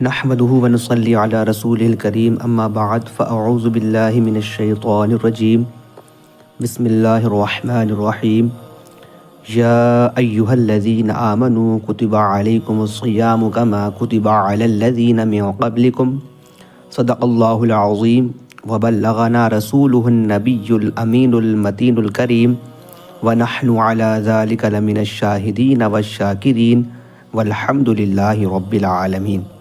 نحمده ونصلي على رسوله الكريم اما بعد فاعوذ بالله من الشيطان الرجيم بسم الله الرحمن الرحيم يا ايها الذين آمنوا كتب عليكم الصيام كما كتب على الذين من قبلكم صدق الله العظيم وبلغنا رسوله النبي الامين المتين الكريم ونحن على ذلك لمن الشاهدين والشاكرين والحمد لله رب العالمين۔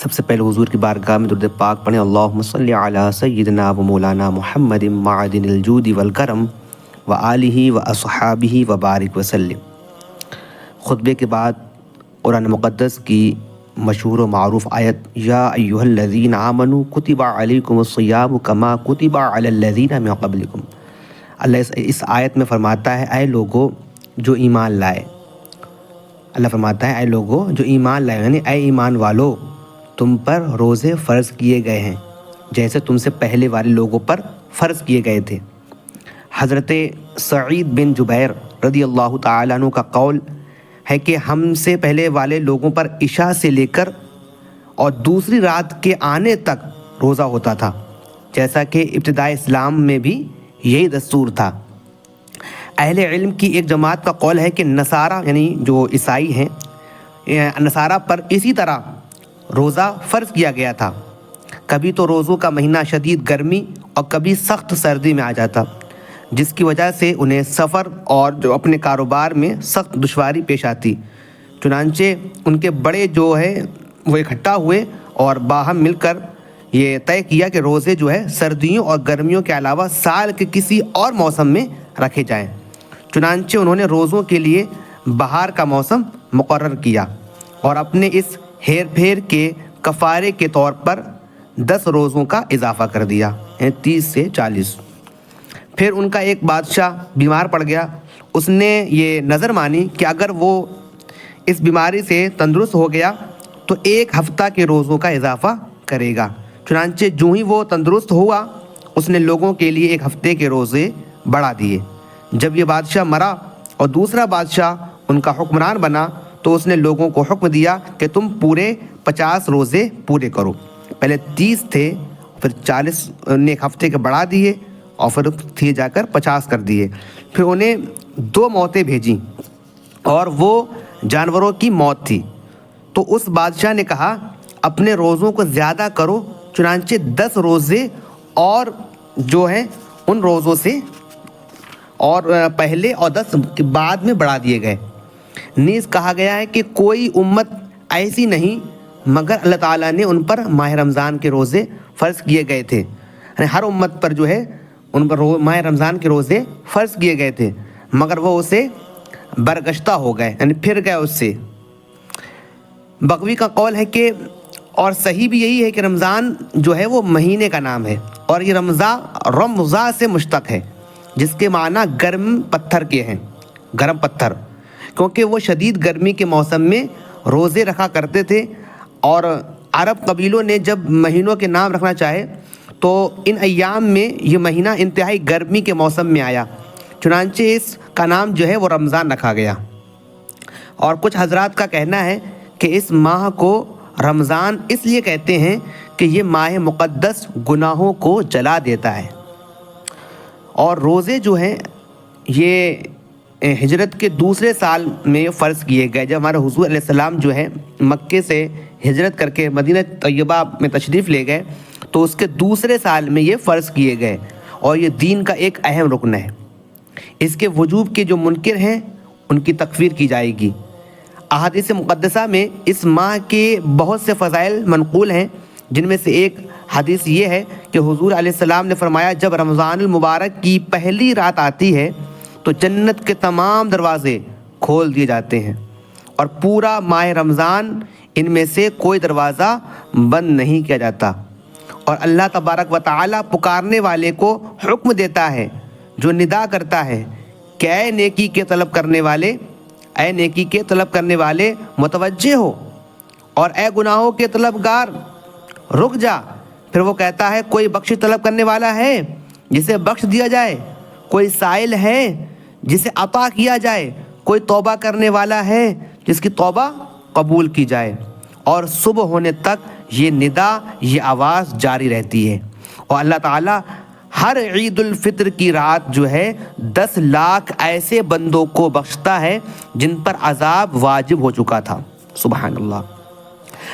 سب سے پہلے حضور کی بارگاہ میں درود پاک پڑھیں، اللہم صلی علی سیدنا و مولانا محمد معدن الجود والکرم و آلہ و اصحابہ و بارک وسلم۔ خطبے کے بعد قرآن مقدس کی مشہور و معروف آیت یا ایہا الذین آمنوا کتب علیکم الصیام کما کتب علی الذین من قبلکم۔ اللہ اس آیت میں فرماتا ہے اے لوگو جو ایمان لائے، اللہ فرماتا ہے اے لوگو جو ایمان لائے، یعنی اے ایمان والو تم پر روزے فرض کیے گئے ہیں جیسے تم سے پہلے والے لوگوں پر فرض کیے گئے تھے۔ حضرت سعید بن جبیر رضی اللہ تعالیٰ عنہ کا قول ہے کہ ہم سے پہلے والے لوگوں پر عشاء سے لے کر اور دوسری رات کے آنے تک روزہ ہوتا تھا، جیسا کہ ابتداء اسلام میں بھی یہی دستور تھا۔ اہل علم کی ایک جماعت کا قول ہے کہ نصارہ یعنی جو عیسائی ہیں، نصارہ پر اسی طرح روزہ فرض کیا گیا تھا، کبھی تو روزوں کا مہینہ شدید گرمی اور کبھی سخت سردی میں آ جاتا، جس کی وجہ سے انہیں سفر اور جو اپنے کاروبار میں سخت دشواری پیش آتی۔ چنانچہ ان کے بڑے جو ہے وہ اکٹھا ہوئے اور باہم مل کر یہ طے کیا کہ روزے جو ہے سردیوں اور گرمیوں کے علاوہ سال کے کسی اور موسم میں رکھے جائیں۔ چنانچہ انہوں نے روزوں کے لیے بہار کا موسم مقرر کیا اور اپنے اس ہیر پھیر کے کفارے کے طور پر 10 روزوں کا اضافہ کر دیا، یعنی 30 سے 40۔ پھر ان کا ایک بادشاہ بیمار پڑ گیا، اس نے یہ نظر مانی کہ اگر وہ اس بیماری سے تندرست ہو گیا تو 1 ہفتہ کے روزوں کا اضافہ کرے گا۔ چنانچہ جو ہی وہ تندرست ہوا اس نے لوگوں کے لیے 1 ہفتے کے روزے بڑھا دیے۔ جب یہ بادشاہ مرا اور دوسرا بادشاہ ان کا حکمران بنا تو اس نے لوگوں کو حکم دیا کہ تم پورے 50 روزے پورے کرو۔ پہلے 30 تھے، پھر 40 نے 1 ہفتے کے بڑھا دیے اور پھر تھے جا کر 50 کر دیے۔ پھر انہیں 2 موتیں بھیجیں اور وہ جانوروں کی موت تھی، تو اس بادشاہ نے کہا اپنے روزوں کو زیادہ کرو، چنانچہ 10 روزے اور جو ہیں ان روزوں سے اور پہلے اور 10 کے بعد میں بڑھا دیے گئے۔ نیز کہا گیا ہے کہ کوئی امت ایسی نہیں مگر اللہ تعالیٰ نے ان پر ماہ رمضان کے روزے فرض کیے گئے تھے، یعنی ہر امت پر جو ہے ان پر ماہ رمضان کے روزے فرض کیے گئے تھے مگر وہ اسے برگشتہ ہو گئے، یعنی پھر گئے اس سے۔ بغوی کا قول ہے کہ اور صحیح بھی یہی ہے کہ رمضان جو ہے وہ مہینے کا نام ہے اور یہ رمضا سے مشتق ہے جس کے معنی گرم پتھر کے ہیں، گرم پتھر، کیونکہ وہ شدید گرمی کے موسم میں روزے رکھا کرتے تھے۔ اور عرب قبیلوں نے جب مہینوں کے نام رکھنا چاہے تو ان ایام میں یہ مہینہ انتہائی گرمی کے موسم میں آیا، چنانچہ اس کا نام جو ہے وہ رمضان رکھا گیا۔ اور کچھ حضرات کا کہنا ہے کہ اس ماہ کو رمضان اس لیے کہتے ہیں کہ یہ ماہ مقدس گناہوں کو جلا دیتا ہے۔ اور روزے جو ہیں یہ ہجرت کے دوسرے سال میں فرض کیے گئے، جب ہمارے حضور علیہ السلام جو ہے مکے سے ہجرت کر کے مدینہ طیبہ میں تشریف لے گئے تو اس کے دوسرے سال میں یہ فرض کیے گئے اور یہ دین کا ایک اہم رکن ہے۔ اس کے وجوب کے جو منکر ہیں ان کی تکفیر کی جائے گی۔ احادیث مقدسہ میں اس ماہ کے بہت سے فضائل منقول ہیں، جن میں سے ایک حدیث یہ ہے کہ حضور علیہ السلام نے فرمایا جب رمضان المبارک کی پہلی رات آتی ہے تو جنت کے تمام دروازے کھول دیے جاتے ہیں اور پورا ماہ رمضان ان میں سے کوئی دروازہ بند نہیں کیا جاتا، اور اللہ تبارک و تعالیٰ پکارنے والے کو حکم دیتا ہے، جو ندا کرتا ہے کہ اے نیکی کے طلب کرنے والے، اے نیکی کے طلب کرنے والے متوجہ ہو، اور اے گناہوں کے طلبگار رک جا۔ پھر وہ کہتا ہے کوئی بخش طلب کرنے والا ہے جسے بخش دیا جائے، کوئی سائل ہے جسے عطا کیا جائے، کوئی توبہ کرنے والا ہے جس کی توبہ قبول کی جائے، اور صبح ہونے تک یہ ندا، یہ آواز جاری رہتی ہے۔ اور اللہ تعالیٰ ہر عید الفطر کی رات جو ہے 10 لاکھ ایسے بندوں کو بخشتا ہے جن پر عذاب واجب ہو چکا تھا۔ سبحان اللہ۔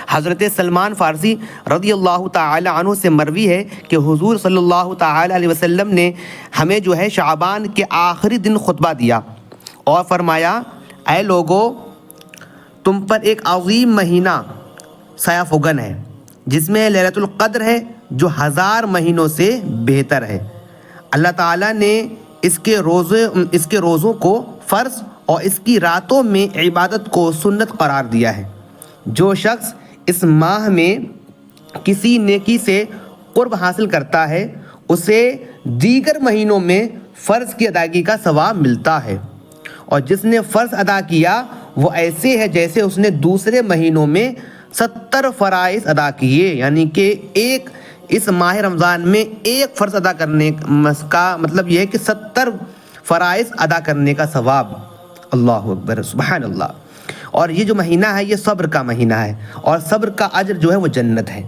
حضرت سلمان فارسی رضی اللہ تعالی عنہ سے مروی ہے کہ حضور صلی اللہ تعالی علیہ وسلم نے ہمیں جو ہے شعبان کے آخری دن خطبہ دیا اور فرمایا، اے لوگو، تم پر ایک عظیم مہینہ سایہ فگن ہے جس میں لیلۃ القدر ہے جو 1000 مہینوں سے بہتر ہے۔ اللہ تعالیٰ نے اس کے روزوں کو فرض اور اس کی راتوں میں عبادت کو سنت قرار دیا ہے۔ جو شخص اس ماہ میں کسی نیکی سے قرب حاصل کرتا ہے اسے دیگر مہینوں میں فرض کی ادائیگی کا ثواب ملتا ہے، اور جس نے فرض ادا کیا وہ ایسے ہے جیسے اس نے دوسرے مہینوں میں 70 فرائض ادا کیے، یعنی کہ اس ماہ رمضان میں ایک فرض ادا کرنے کا مطلب یہ ہے کہ 70 فرائض ادا کرنے کا ثواب۔ اللہ اکبر، سبحان اللہ۔ اور یہ جو مہینہ ہے یہ صبر کا مہینہ ہے، اور صبر کا اجر جو ہے وہ جنت ہے،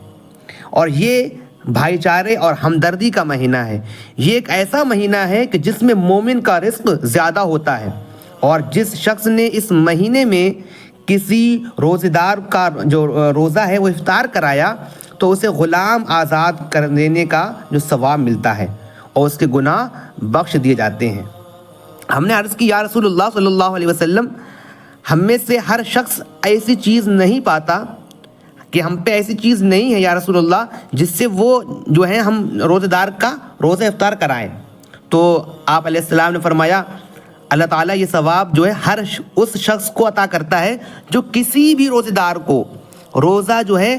اور یہ بھائی چارے اور ہمدردی کا مہینہ ہے۔ یہ ایک ایسا مہینہ ہے کہ جس میں مومن کا رزق زیادہ ہوتا ہے، اور جس شخص نے اس مہینے میں کسی روزے دار کا جو روزہ ہے وہ افطار کرایا تو اسے غلام آزاد کر دینے کا جو ثواب ملتا ہے، اور اس کے گناہ بخش دیے جاتے ہیں۔ ہم نے عرض کی، یا رسول اللہ صلی اللہ علیہ وسلم، ہم میں سے ہر شخص ایسی چیز نہیں پاتا کہ ہم پہ ایسی چیز نہیں ہے یا رسول اللہ جس سے وہ جو ہے ہم روزے دار کا روزہ افطار کرائیں۔ تو آپ علیہ السلام نے فرمایا، اللہ تعالیٰ یہ ثواب جو ہے اس شخص کو عطا کرتا ہے جو کسی بھی روزے دار کو روزہ جو ہے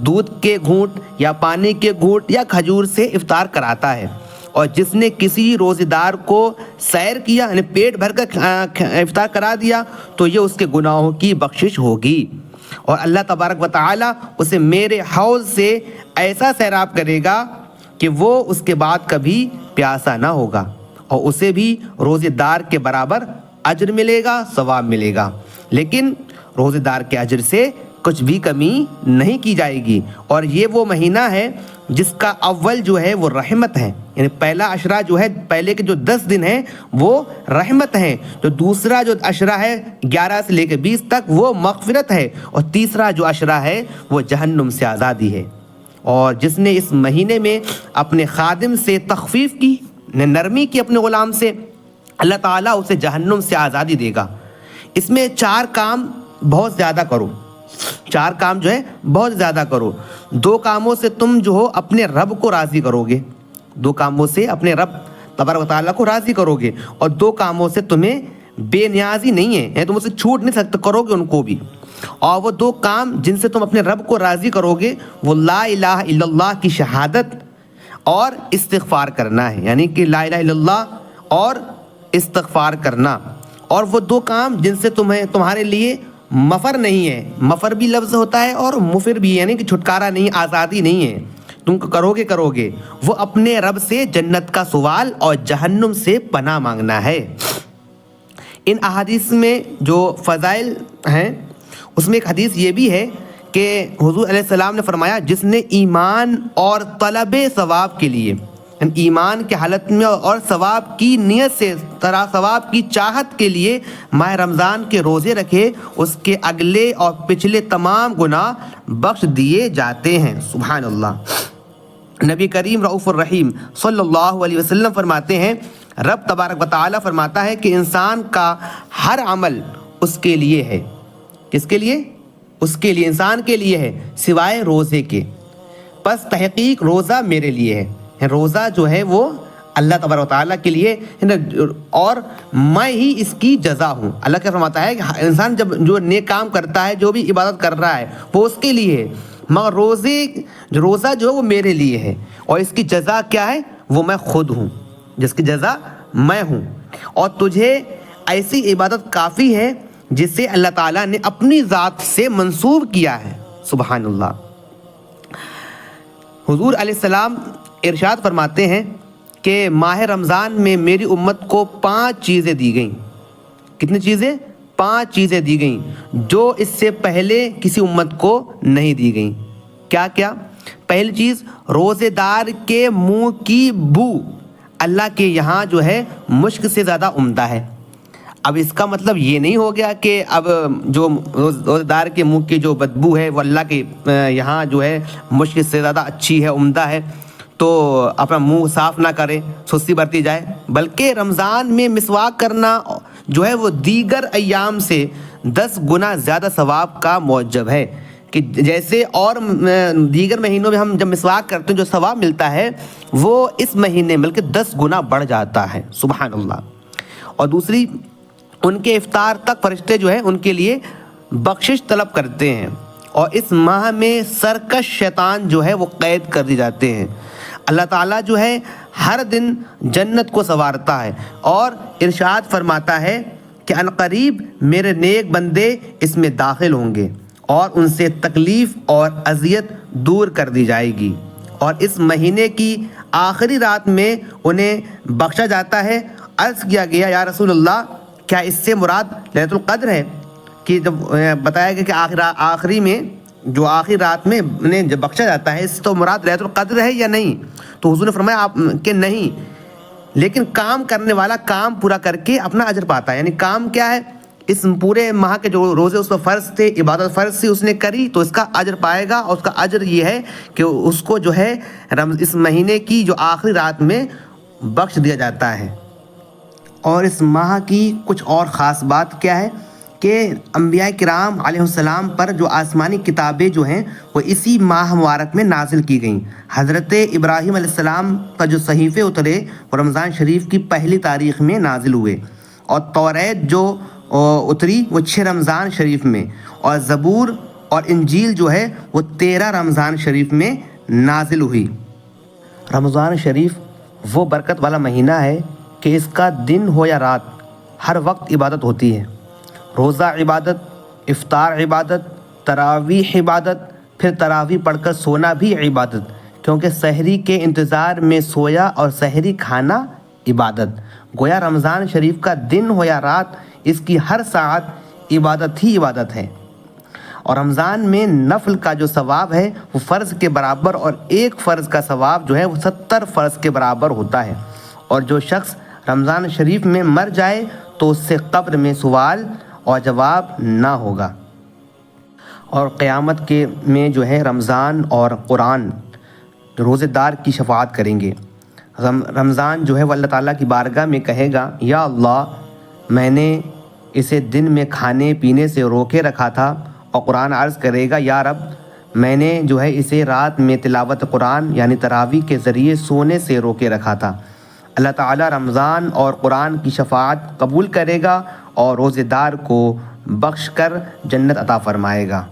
دودھ کے گھونٹ یا پانی کے گھونٹ یا کھجور سے افطار کراتا ہے، اور جس نے کسی روزے دار کو سیر کیا یعنی پیٹ بھر کر افطار کرا دیا تو یہ اس کے گناہوں کی بخشش ہوگی، اور اللہ تبارک و تعالیٰ اسے میرے حوض سے ایسا سیراب کرے گا کہ وہ اس کے بعد کبھی پیاسا نہ ہوگا، اور اسے بھی روزے دار کے برابر اجر ملے گا، ثواب ملے گا، لیکن روزے دار کے اجر سے کچھ بھی کمی نہیں کی جائے گی۔ اور یہ وہ مہینہ ہے جس کا اول جو ہے وہ رحمت ہے، یعنی پہلا عشرہ جو ہے، پہلے کے جو 10 دن ہیں وہ رحمت ہیں، جو دوسرا جو عشرہ ہے 11 سے لے کے 20 تک وہ مغفرت ہے، اور تیسرا جو عشرہ ہے وہ جہنم سے آزادی ہے۔ اور جس نے اس مہینے میں اپنے خادم سے تخفیف کی، نرمی کی اپنے غلام سے، اللہ تعالیٰ اسے جہنم سے آزادی دے گا۔ اس میں 4 کام بہت زیادہ کرو، 4 کام جو ہے بہت زیادہ کرو۔ 2 کاموں سے تم جو ہو اپنے رب کو راضی کرو گے، 2 کاموں سے اپنے رب تبارک و تعالیٰ کو راضی کرو گے، اور 2 کاموں سے تمہیں بے نیازی نہیں ہے، یعنی تم اسے چھوٹ نہیں سکتے، کرو گے ان کو بھی۔ اور وہ 2 کام جن سے تم اپنے رب کو راضی کرو گے وہ لا الہ الا اللہ کی شہادت اور استغفار کرنا ہے، یعنی کہ لا الہ الا اللہ اور استغفار کرنا۔ اور وہ 2 کام جن سے تمہارے لیے مفر نہیں ہے، مفر بھی لفظ ہوتا ہے اور مفر بھی، یعنی کہ چھٹکارا نہیں، آزادی نہیں ہے، تم کرو گے، وہ اپنے رب سے جنت کا سوال اور جہنم سے پناہ مانگنا ہے۔ ان احادیث میں جو فضائل ہیں اس میں ایک حدیث یہ بھی ہے کہ حضور علیہ السلام نے فرمایا، جس نے ایمان اور طلب ثواب کے لیے، ایمان کے حالت میں اور ثواب کی نیت سے، ثواب کی چاہت کے لیے ماہ رمضان کے روزے رکھے، اس کے اگلے اور پچھلے تمام گناہ بخش دیے جاتے ہیں۔ سبحان اللہ۔ نبی کریم رؤوف الرحیم صلی اللہ علیہ وسلم فرماتے ہیں، رب تبارک و تعالیٰ فرماتا ہے کہ انسان کا ہر عمل اس کے لیے ہے۔ کس کے لیے؟ اس کے لیے، انسان کے لیے ہے، سوائے روزے کے، پس تحقیق روزہ میرے لیے ہے۔ روزہ جو ہے وہ اللہ تبارک و تعالیٰ کے لیے، اور میں ہی اس کی جزا ہوں۔ اللہ کیا فرماتا ہے کہ انسان جب جو نیک کام کرتا ہے، جو بھی عبادت کر رہا ہے وہ اس کے لیے ہے، مگر روزہ جو ہے وہ میرے لیے ہے، اور اس کی جزا کیا ہے؟ وہ میں خود ہوں، جس کی جزا میں ہوں۔ اور تجھے ایسی عبادت کافی ہے جسے اللہ تعالیٰ نے اپنی ذات سے منسوب کیا ہے۔ سبحان اللہ۔ حضور علیہ السلام ارشاد فرماتے ہیں کہ ماہ رمضان میں میری امت کو 5 چیزیں دی گئیں۔ کتنی چیزیں؟ 5 چیزیں دی گئیں جو اس سے پہلے کسی امت کو نہیں دی گئیں۔ کیا کیا؟ پہلی چیز، روزے دار کے منہ کی بو اللہ کے یہاں جو ہے مشک سے زیادہ عمدہ ہے۔ اب اس کا مطلب یہ نہیں ہو گیا کہ اب جو روزے دار کے منہ کی جو بدبو ہے وہ اللہ کے یہاں جو ہے مشک سے زیادہ اچھی ہے، عمدہ ہے، تو اپنا منہ صاف نہ کرے، سستی برتی جائے، بلکہ رمضان میں مسواک کرنا جو ہے وہ دیگر ایام سے 10 گنا زیادہ ثواب کا موجب ہے، کہ جیسے اور دیگر مہینوں میں ہم جب مسواک کرتے ہیں جو ثواب ملتا ہے وہ اس مہینے بلکہ 10 گنا بڑھ جاتا ہے، سبحان اللہ۔ اور دوسری، ان کے افطار تک فرشتے جو ہیں ان کے لیے بخشش طلب کرتے ہیں، اور اس ماہ میں سرکش شیطان جو ہے وہ قید کر دی جاتے ہیں۔ اللہ تعالیٰ جو ہے ہر دن جنت کو سنوارتا ہے اور ارشاد فرماتا ہے کہ عنقریب میرے نیک بندے اس میں داخل ہوں گے اور ان سے تکلیف اور اذیت دور کر دی جائے گی، اور اس مہینے کی آخری رات میں انہیں بخشا جاتا ہے۔ عرض کیا گیا یا رسول اللہ کیا اس سے مراد لیلۃ القدر ہے؟ کہ جب بتایا گیا کہ آخری میں جو آخری رات میں انہیں جب بخشا جاتا ہے اس تو مراد لیلۃ القدر ہے یا نہیں؟ تو حضور نے فرمایا آپ کہ نہیں، لیکن کام کرنے والا کام پورا کر کے اپنا اجر پاتا ہے۔ یعنی کام کیا ہے؟ اس پورے ماہ کے جو روزے اس پر فرض تھے، عبادت فرض تھی، اس نے کری تو اس کا اجر پائے گا، اور اس کا اجر یہ ہے کہ اس کو جو ہے اس مہینے کی جو آخری رات میں بخش دیا جاتا ہے۔ اور اس ماہ کی کچھ اور خاص بات کیا ہے کہ انبیاء کرام علیہ السلام پر جو آسمانی کتابیں جو ہیں وہ اسی ماہ مبارک میں نازل کی گئیں۔ حضرت ابراہیم علیہ السلام پر جو صحیفے اترے وہ رمضان شریف کی پہلی تاریخ میں نازل ہوئے، اور توریت جو اتری وہ 6 رمضان شریف میں، اور زبور اور انجیل جو ہے وہ 13 رمضان شریف میں نازل ہوئی۔ رمضان شریف وہ برکت والا مہینہ ہے کہ اس کا دن ہو یا رات ہر وقت عبادت ہوتی ہے۔ روزہ عبادت، افطار عبادت، تراویح عبادت، پھر تراویح پڑھ کر سونا بھی عبادت، کیونکہ سحری کے انتظار میں سویا اور سحری کھانا عبادت۔ گویا رمضان شریف کا دن ہو یا رات اس کی ہر ساعت عبادت ہی عبادت ہے۔ اور رمضان میں نفل کا جو ثواب ہے وہ فرض کے برابر، اور ایک فرض کا ثواب جو ہے وہ 70 فرض کے برابر ہوتا ہے۔ اور جو شخص رمضان شریف میں مر جائے تو اس سے قبر میں سوال اور جواب نہ ہوگا، اور قیامت کے میں جو ہے رمضان اور قرآن روزے دار کی شفاعت کریں گے۔ رمضان جو ہے وہ اللہ تعالیٰ کی بارگاہ میں کہے گا یا اللہ میں نے اسے دن میں کھانے پینے سے روکے رکھا تھا، اور قرآن عرض کرے گا یا رب میں نے جو ہے اسے رات میں تلاوت قرآن یعنی تراویح کے ذریعے سونے سے روکے رکھا تھا۔ اللہ تعالیٰ رمضان اور قرآن کی شفاعت قبول کرے گا اور روزے دار کو بخش کر جنت عطا فرمائے گا۔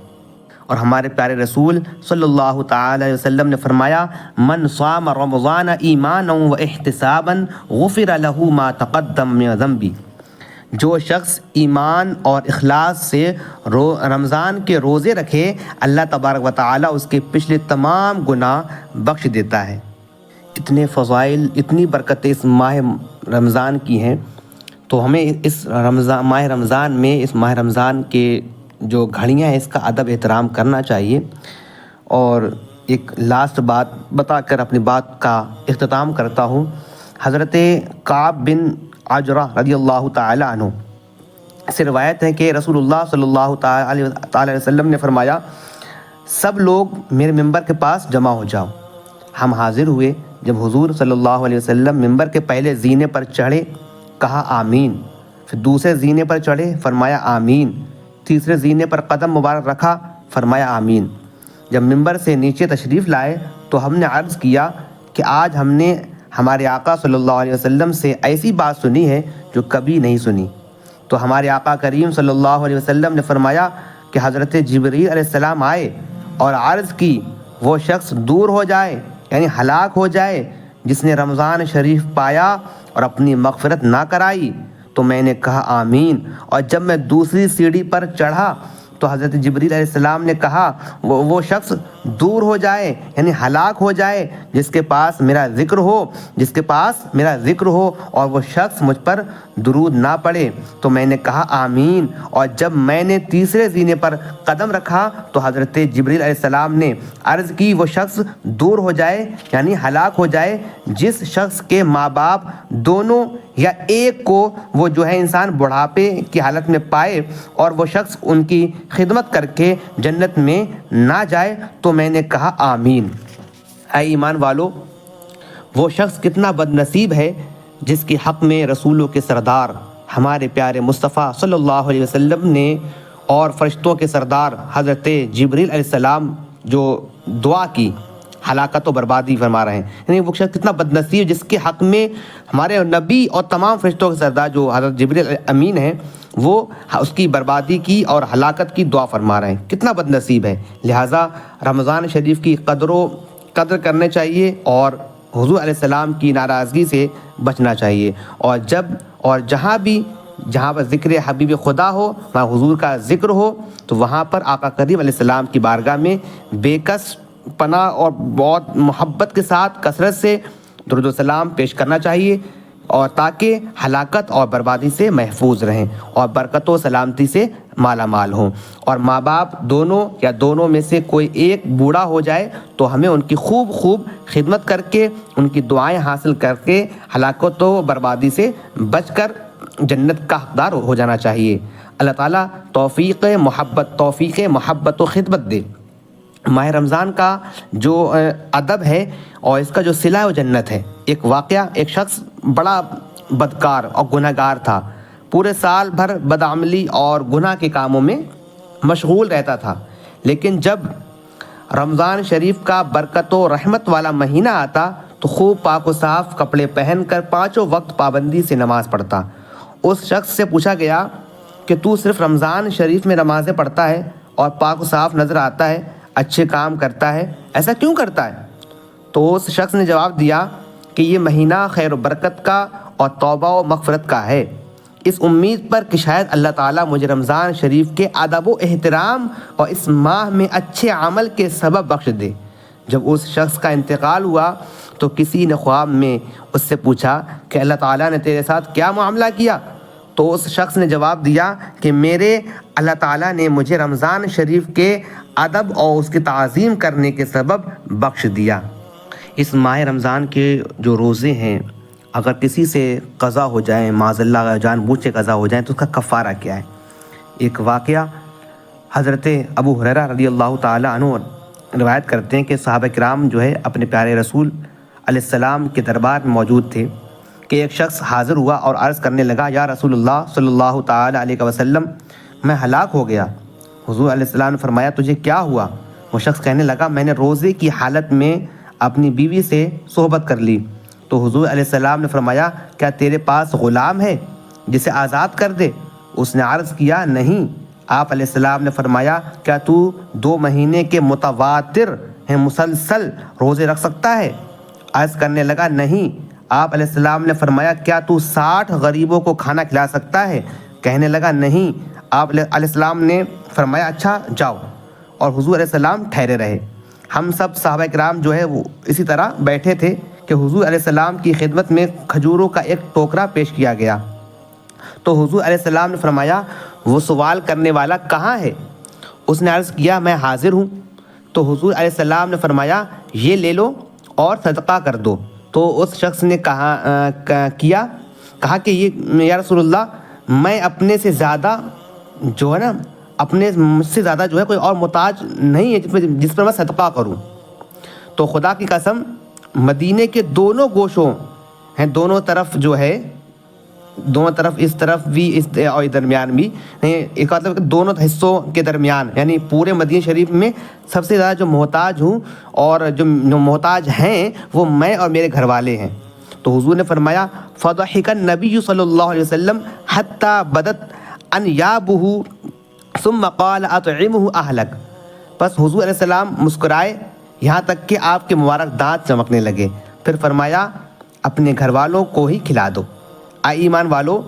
اور ہمارے پیارے رسول صلی اللہ تعالی علیہ وسلم نے فرمایا من صام رمضان ایمانا و احتسابا غفر له ما تقدم من ذنبی، جو شخص ایمان اور اخلاص سے رمضان کے روزے رکھے اللہ تبارک و تعالیٰ اس کے پچھلے تمام گناہ بخش دیتا ہے۔ اتنے فضائل، اتنی برکتیں اس ماہ رمضان کی ہیں، تو ہمیں اس ماہ رمضان کے جو گھڑیاں ہیں اس کا ادب احترام کرنا چاہیے۔ اور ایک لاسٹ بات بتا کر اپنی بات کا اختتام کرتا ہوں۔ حضرت کعب بن عجرہ رضی اللہ تعالی عنہ سے روایت ہے کہ رسول اللہ صلی اللہ تعالی علیہ وسلم نے فرمایا سب لوگ میرے ممبر کے پاس جمع ہو جاؤ۔ ہم حاضر ہوئے۔ جب حضور صلی اللہ علیہ وسلم ممبر کے پہلے زینے پر چڑھے کہا آمین، پھر دوسرے زینے پر چڑھے فرمایا آمین، تیسرے زینے پر قدم مبارک رکھا فرمایا آمین۔ جب ممبر سے نیچے تشریف لائے تو ہم نے عرض کیا کہ آج ہم نے ہمارے آقا صلی اللہ علیہ وسلم سے ایسی بات سنی ہے جو کبھی نہیں سنی۔ تو ہمارے آقا کریم صلی اللہ علیہ وسلم نے فرمایا کہ حضرت جبریل علیہ السلام آئے اور عرض کی وہ شخص دور ہو جائے یعنی ہلاک ہو جائے جس نے رمضان شریف پایا اور اپنی مغفرت نہ کرائی۔ تو میں نے کہا آمین، اور جب میں دوسری سیڑھی پر چڑھا تو حضرت جبریل علیہ السلام نے کہا وہ شخص دور ہو جائے یعنی ہلاک ہو جائے جس کے پاس میرا ذکر ہو اور وہ شخص مجھ پر درود نہ پڑھے۔ تو میں نے کہا آمین، اور جب میں نے تیسرے زینے پر قدم رکھا تو حضرت جبریل علیہ السلام نے عرض کی وہ شخص دور ہو جائے یعنی ہلاک ہو جائے جس شخص کے ماں باپ دونوں یا ایک کو وہ جو ہے انسان بڑھاپے کی حالت میں پائے اور وہ شخص ان کی خدمت کر کے جنت میں نہ جائے۔ تو میں نے کہا آمین۔ اے ایمان والو، وہ شخص کتنا بد نصیب ہے جس کے حق میں رسولوں کے سردار ہمارے پیارے مصطفیٰ صلی اللہ علیہ وسلم نے اور فرشتوں کے سردار حضرت جبریل علیہ السلام جو دعا کی، ہلاکت و بربادی فرما رہے ہیں، یعنی وہ شخص کتنا بد نصیب جس کے حق میں ہمارے نبی اور تمام فرشتوں کے سردار جو حضرت جبریل امین ہیں وہ اس کی بربادی کی اور ہلاکت کی دعا فرما رہے ہیں، کتنا بد نصیب ہے۔ لہٰذا رمضان شریف کی قدر کرنے چاہیے اور حضور علیہ السلام کی ناراضگی سے بچنا چاہیے، اور جہاں پر ذکر حبیب خدا ہو، وہاں حضور کا ذکر ہو، تو وہاں پر آقا کریم علیہ السلام کی بارگاہ میں بے کس پناہ اور بہت محبت کے ساتھ کثرت سے درود و سلام پیش کرنا چاہیے، اور تاکہ ہلاکت اور بربادی سے محفوظ رہیں اور برکت و سلامتی سے مالا مال ہوں۔ اور ماں باپ دونوں میں سے کوئی ایک بوڑھا ہو جائے تو ہمیں ان کی خوب خدمت کر کے ان کی دعائیں حاصل کر کے ہلاکت و بربادی سے بچ کر جنت کا حقدار ہو جانا چاہیے۔ اللہ تعالیٰ توفیق محبت و خدمت دے۔ ماہ رمضان کا جو ادب ہے اور اس کا جو صلہ و جنت ہے، ایک واقعہ، ایک شخص بڑا بدکار اور گناہ گار تھا، پورے سال بھر بدعملی اور گناہ کے کاموں میں مشغول رہتا تھا، لیکن جب رمضان شریف کا برکت و رحمت والا مہینہ آتا تو خوب پاک و صاف کپڑے پہن کر 5 وقت پابندی سے نماز پڑھتا۔ اس شخص سے پوچھا گیا کہ تو صرف رمضان شریف میں نمازیں پڑھتا ہے اور پاک و صاف نظر آتا ہے، اچھے کام کرتا ہے، ایسا کیوں کرتا ہے؟ تو اس شخص نے جواب دیا کہ یہ مہینہ خیر و برکت کا اور توبہ و مغفرت کا ہے، اس امید پر کہ شاید اللہ تعالیٰ مجھے رمضان شریف کے ادب و احترام اور اس ماہ میں اچھے عمل کے سبب بخش دے۔ جب اس شخص کا انتقال ہوا تو کسی نے خواب میں اس سے پوچھا کہ اللہ تعالیٰ نے تیرے ساتھ کیا معاملہ کیا؟ تو اس شخص نے جواب دیا کہ میرے اللہ تعالیٰ نے مجھے رمضان شریف کے ادب اور اس کی تعظیم کرنے کے سبب بخش دیا۔ اس ماہ رمضان کے جو روزے ہیں اگر کسی سے قضا ہو جائیں، معاذ اللہ جان بوجھ کے قضا ہو جائیں، تو اس کا کفارہ کیا ہے؟ ایک واقعہ حضرت ابو ہریرہ رضی اللہ تعالیٰ عنہ روایت کرتے ہیں کہ صحابہ کرام جو ہے اپنے پیارے رسول علیہ السلام کے دربار میں موجود تھے کہ ایک شخص حاضر ہوا اور عرض کرنے لگا، یا رسول اللہ صلی اللہ تعالیٰ علیہ وسلم، میں ہلاک ہو گیا۔ حضور علیہ السلام نے فرمایا، تجھے کیا ہوا؟ وہ شخص کہنے لگا، میں نے روزے کی حالت میں اپنی بیوی سے صحبت کر لی۔ تو حضور علیہ السلام نے فرمایا، کیا تیرے پاس غلام ہے جسے آزاد کر دے؟ اس نے عرض کیا، نہیں۔ آپ علیہ السلام نے فرمایا، کیا تو 2 مہینے کے متواتر مسلسل روزے رکھ سکتا ہے؟ عرض کرنے لگا، نہیں۔ آپ علیہ السلام نے فرمایا، کیا تو 60 غریبوں کو کھانا کھلا سکتا ہے؟ کہنے لگا، نہیں۔ آپ علیہ السلام نے فرمایا، اچھا جاؤ، اور حضور علیہ السلام ٹھہرے رہے۔ ہم سب صحابہ کرام جو ہے وہ اسی طرح بیٹھے تھے کہ حضور علیہ السلام کی خدمت میں کھجوروں کا ایک ٹوکرا پیش کیا گیا۔ تو حضور علیہ السلام نے فرمایا، وہ سوال کرنے والا کہاں ہے؟ اس نے عرض کیا، میں حاضر ہوں۔ تو حضور علیہ السلام نے فرمایا، یہ لے لو اور صدقہ کر دو۔ تو اس شخص نے کہا کہ یہ یا رسول اللہ، میں اپنے سے زیادہ جو ہے نا، مجھ سے زیادہ جو ہے کوئی اور محتاج نہیں ہے جس پر میں صدقہ کروں۔ تو خدا کی قسم، مدینے کے دونوں گوشوں ہیں، دونوں طرف جو ہے، دونوں طرف، اس طرف بھی اور درمیان بھی، ایک مطلب دونوں حصوں کے درمیان، یعنی پورے مدینہ شریف میں سب سے زیادہ جو محتاج ہوں اور جو محتاج ہیں وہ میں اور میرے گھر والے ہیں۔ تو حضور نے فرمایا، فضحک النبی صلی اللہ علیہ وسلم حتی بدت انیابہ ثم قال اطعمہ اہلک۔ بس حضور علیہ السلام مسکرائے یہاں تک کہ آپ کے مبارک دانت چمکنے لگے، پھر فرمایا، اپنے گھر والوں کو ہی کھلا دو۔ اے ایمان والو،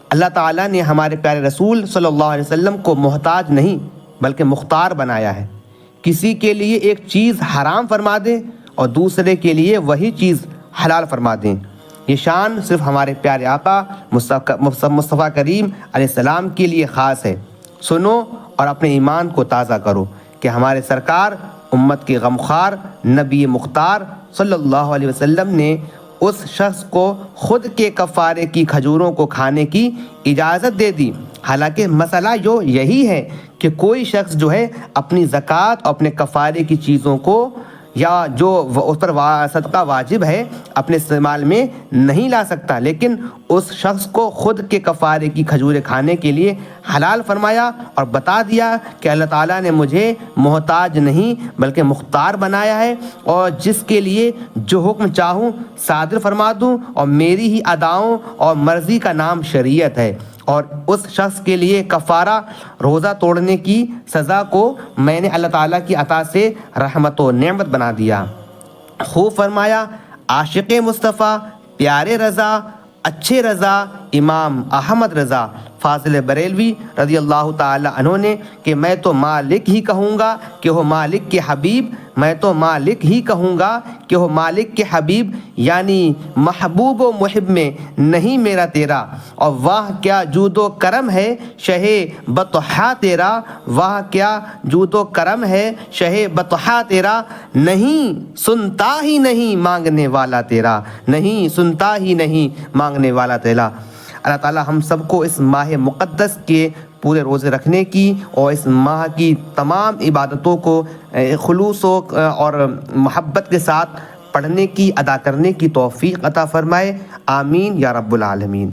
اللہ تعالیٰ نے ہمارے پیارے رسول صلی اللہ علیہ وسلم کو محتاج نہیں بلکہ مختار بنایا ہے۔ کسی کے لیے ایک چیز حرام فرما دیں اور دوسرے کے لیے وہی چیز حلال فرما دیں۔ یہ شان صرف ہمارے پیارے آقا مصطفیٰ کریم علیہ السلام کے لیے خاص ہے۔ سنو اور اپنے ایمان کو تازہ کرو کہ ہمارے سرکار امت کے غمخوار نبی مختار صلی اللہ علیہ وسلم نے اس شخص کو خود کے کفارے کی کھجوروں کو کھانے کی اجازت دے دی۔ حالانکہ مسئلہ یہی ہے کہ کوئی شخص جو ہے اپنی زکوٰۃ اور اپنے کفارے کی چیزوں کو یا جو اس پر صدقہ واجب ہے اپنے استعمال میں نہیں لا سکتا، لیکن اس شخص کو خود کے کفارے کی کھجوریں کھانے کے لیے حلال فرمایا اور بتا دیا کہ اللہ تعالیٰ نے مجھے محتاج نہیں بلکہ مختار بنایا ہے، اور جس کے لیے جو حکم چاہوں صادر فرما دوں، اور میری ہی اداؤں اور مرضی کا نام شریعت ہے۔ اور اس شخص کے لیے کفارہ روزہ توڑنے کی سزا کو میں نے اللہ تعالیٰ کی عطا سے رحمت و نعمت بنا دیا۔ خوب فرمایا عاشق مصطفیٰ پیارے رضا اچھے رضا امام احمد رضا فاضل بریلوی رضی اللہ تعالی عنہ نے کہ میں تو مالک ہی کہوں گا کہ وہ مالک کے حبیب، میں تو مالک ہی کہوں گا کہ وہ مالک کے حبیب، یعنی محبوب و محب میں نہیں میرا تیرا، اور واہ کیا جود و کرم ہے شہ بطحا تیرا، واہ کیا جود و کرم ہے شہ بطحا تیرا، نہیں سنتا ہی نہیں مانگنے والا تیرا، نہیں سنتا ہی نہیں مانگنے والا تیرا۔ اللہ تعالیٰ ہم سب کو اس ماہ مقدس کے پورے روزے رکھنے کی اور اس ماہ کی تمام عبادتوں کو خلوص اور محبت کے ساتھ پڑھنے کی، ادا کرنے کی توفیق عطا فرمائے، آمین یا رب العالمین۔